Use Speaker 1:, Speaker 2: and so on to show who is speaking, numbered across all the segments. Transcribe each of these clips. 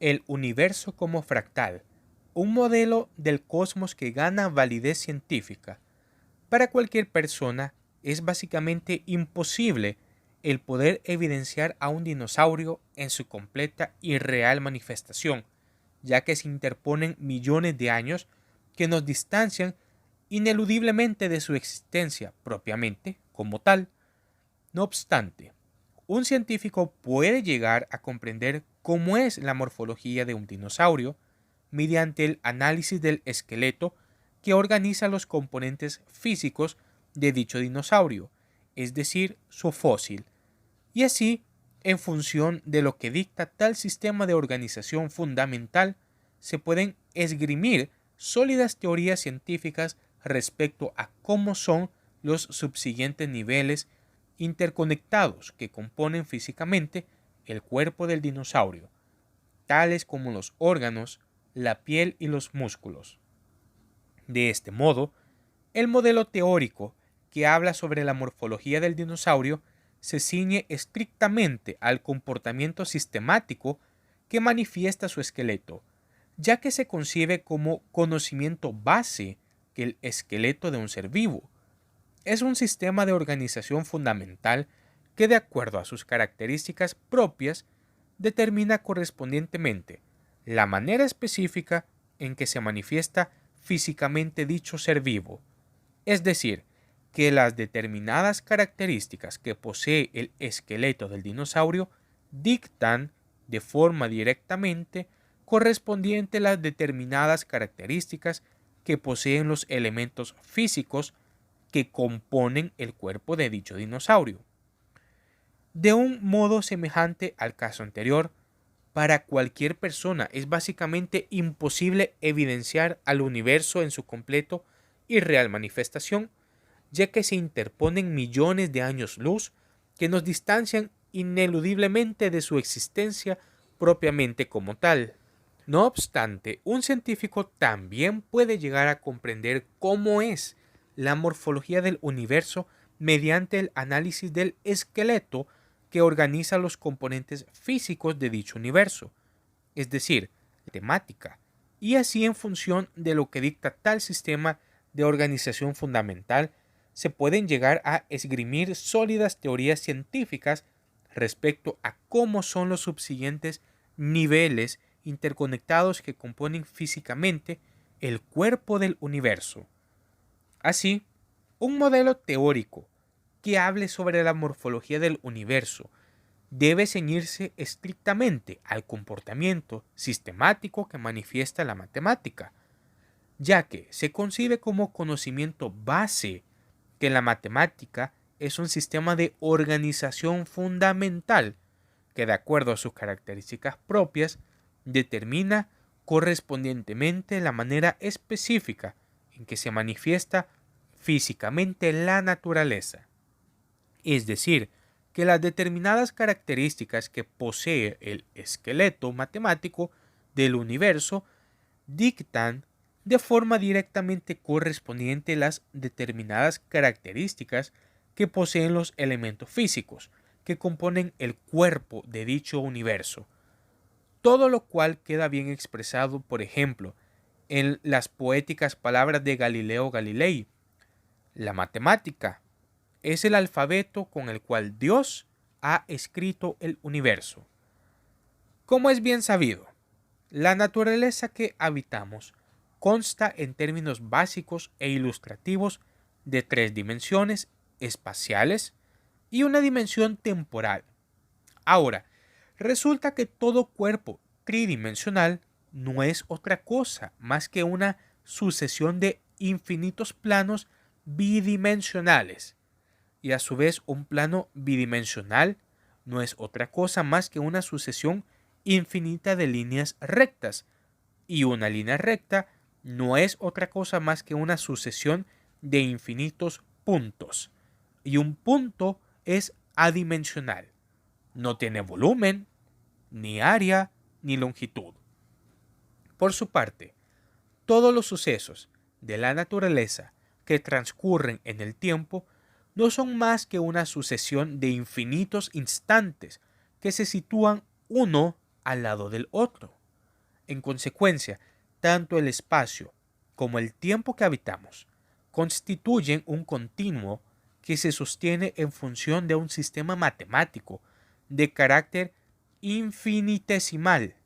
Speaker 1: El universo como fractal, un modelo del cosmos que gana validez científica. Para cualquier persona es básicamente imposible el poder evidenciar a un dinosaurio en su completa y real manifestación, ya que se interponen millones de años que nos distancian ineludiblemente de su existencia propiamente como tal. No obstante, un científico puede llegar a comprender cómo es la morfología de un dinosaurio mediante el análisis del esqueleto que organiza los componentes físicos de dicho dinosaurio, es decir, su fósil, y así, en función de lo que dicta tal sistema de organización fundamental, se pueden esgrimir sólidas teorías científicas respecto a cómo son los subsiguientes niveles interconectados que componen físicamente el cuerpo del dinosaurio, tales como los órganos, la piel y los músculos. De este modo, el modelo teórico que habla sobre la morfología del dinosaurio se ciñe estrictamente al comportamiento sistemático que manifiesta su esqueleto, ya que se concibe como conocimiento base que el esqueleto de un ser vivo. Es un sistema de organización fundamental que, de acuerdo a sus características propias, determina correspondientemente la manera específica en que se manifiesta físicamente dicho ser vivo, es decir, que las determinadas características que posee el esqueleto del dinosaurio dictan de forma directamente correspondiente a las determinadas características que poseen los elementos físicos que componen el cuerpo de dicho dinosaurio. De un modo semejante al caso anterior, para cualquier persona es básicamente imposible evidenciar al universo en su completo y real manifestación, ya que se interponen millones de años luz que nos distancian ineludiblemente de su existencia propiamente como tal. No obstante, un científico también puede llegar a comprender cómo es la morfología del universo mediante el análisis del esqueleto que organiza los componentes físicos de dicho universo, es decir, la temática, y así en función de lo que dicta tal sistema de organización fundamental, se pueden llegar a esgrimir sólidas teorías científicas respecto a cómo son los subsiguientes niveles interconectados que componen físicamente el cuerpo del universo. Así, un modelo teórico que hable sobre la morfología del universo debe ceñirse estrictamente al comportamiento sistemático que manifiesta la matemática, ya que se concibe como conocimiento base que la matemática es un sistema de organización fundamental que, de acuerdo a sus características propias, determina correspondientemente la manera específica en que se manifiesta físicamente la naturaleza. Es decir, que las determinadas características que posee el esqueleto matemático del universo dictan de forma directamente correspondiente las determinadas características que poseen los elementos físicos que componen el cuerpo de dicho universo. Todo lo cual queda bien expresado, por ejemplo, en las poéticas palabras de Galileo Galilei. La matemática es el alfabeto con el cual Dios ha escrito el universo. Como es bien sabido, la naturaleza que habitamos consta en términos básicos e ilustrativos de tres dimensiones espaciales y una dimensión temporal. Ahora, resulta que todo cuerpo tridimensional no es otra cosa más que una sucesión de infinitos planos bidimensionales, y a su vez un plano bidimensional no es otra cosa más que una sucesión infinita de líneas rectas, y una línea recta no es otra cosa más que una sucesión de infinitos puntos, y un punto es adimensional, no tiene volumen, ni área, ni longitud. Por su parte, todos los sucesos de la naturaleza que transcurren en el tiempo no son más que una sucesión de infinitos instantes que se sitúan uno al lado del otro. En consecuencia, tanto el espacio como el tiempo que habitamos constituyen un continuo que se sostiene en función de un sistema matemático de carácter infinitesimal,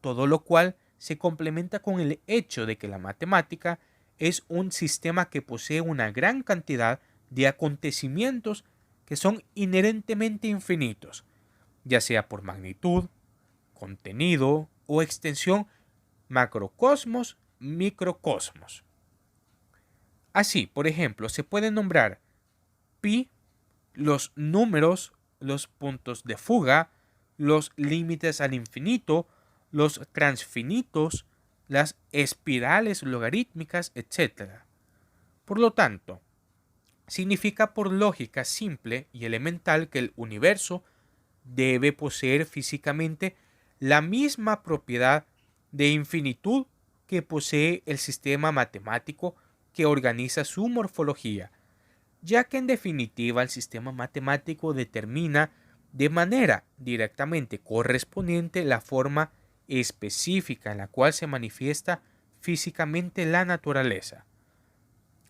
Speaker 1: todo lo cual se complementa con el hecho de que la matemática es un sistema que posee una gran cantidad de acontecimientos que son inherentemente infinitos, ya sea por magnitud, contenido o extensión, macrocosmos, microcosmos. Así, por ejemplo, se puede nombrar pi, los números, los puntos de fuga, los límites al infinito, los transfinitos, las espirales logarítmicas, etc. Por lo tanto, significa por lógica simple y elemental que el universo debe poseer físicamente la misma propiedad de infinitud que posee el sistema matemático que organiza su morfología, ya que en definitiva el sistema matemático determina de manera directamente correspondiente la forma específica en la cual se manifiesta físicamente la naturaleza.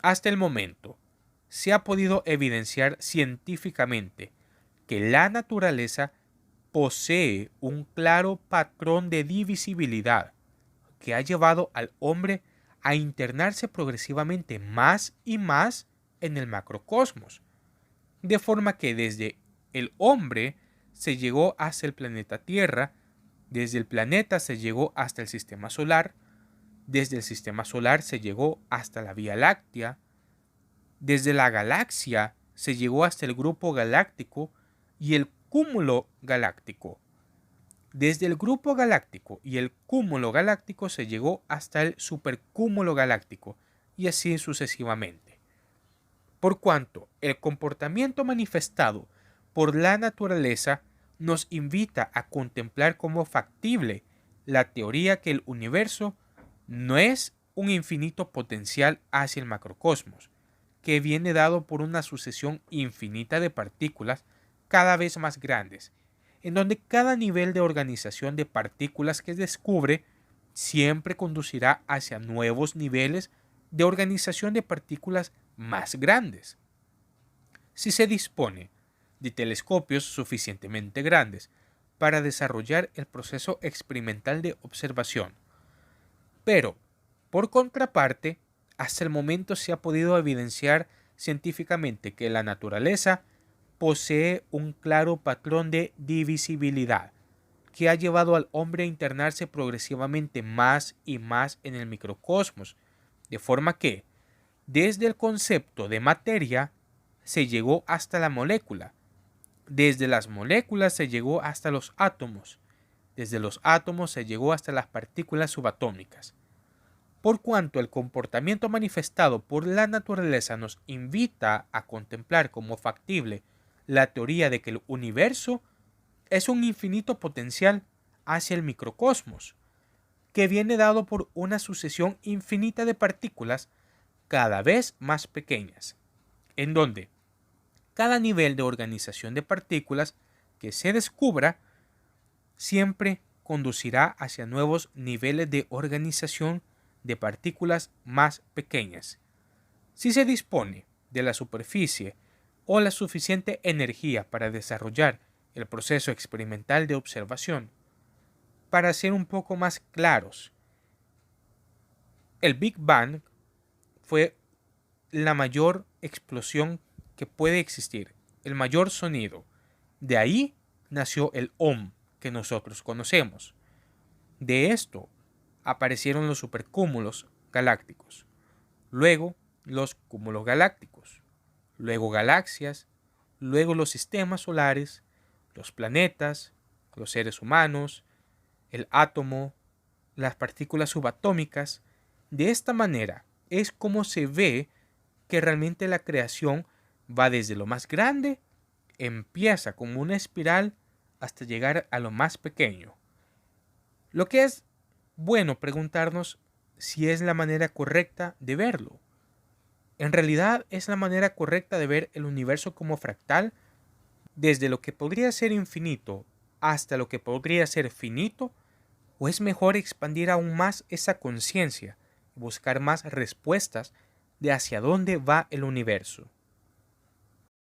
Speaker 1: Hasta el momento, se ha podido evidenciar científicamente que la naturaleza posee un claro patrón de divisibilidad que ha llevado al hombre a internarse progresivamente más y más en el macrocosmos, de forma que desde el hombre se llegó hasta el planeta Tierra, desde el planeta se llegó hasta el sistema solar, desde el sistema solar se llegó hasta la Vía Láctea, desde la galaxia se llegó hasta el grupo galáctico y el cúmulo galáctico. Desde el grupo galáctico y el cúmulo galáctico se llegó hasta el supercúmulo galáctico y así sucesivamente. Por cuanto el comportamiento manifestado por la naturaleza nos invita a contemplar como factible la teoría que el universo no es un infinito potencial hacia el macrocosmos, que viene dado por una sucesión infinita de partículas cada vez más grandes, en donde cada nivel de organización de partículas que descubre siempre conducirá hacia nuevos niveles de organización de partículas más grandes. Si se dispone de telescopios suficientemente grandes para desarrollar el proceso experimental de observación. Pero, por contraparte, hasta el momento se ha podido evidenciar científicamente que la naturaleza posee un claro patrón de divisibilidad que ha llevado al hombre a internarse progresivamente más y más en el microcosmos, de forma que, desde el concepto de materia, se llegó hasta la molécula, desde las moléculas se llegó hasta los átomos, desde los átomos se llegó hasta las partículas subatómicas. Por cuanto el comportamiento manifestado por la naturaleza nos invita a contemplar como factible la teoría de que el universo es un infinito potencial hacia el microcosmos, que viene dado por una sucesión infinita de partículas cada vez más pequeñas, en donde cada nivel de organización de partículas que se descubra siempre conducirá hacia nuevos niveles de organización de partículas más pequeñas. Si se dispone de la superficie o la suficiente energía para desarrollar el proceso experimental de observación, para ser un poco más claros, el Big Bang fue la mayor explosión que puede existir, el mayor sonido. De ahí nació el Om que nosotros conocemos. De esto aparecieron los supercúmulos galácticos, luego los cúmulos galácticos, luego galaxias, luego los sistemas solares, los planetas, los seres humanos, el átomo, las partículas subatómicas. De esta manera es como se ve que realmente la creación va desde lo más grande, empieza como una espiral hasta llegar a lo más pequeño. Lo que es bueno preguntarnos si es la manera correcta de verlo. En realidad es la manera correcta de ver el universo como fractal, desde lo que podría ser infinito hasta lo que podría ser finito, ¿O es mejor expandir aún más esa conciencia y buscar más respuestas de hacia dónde va el universo?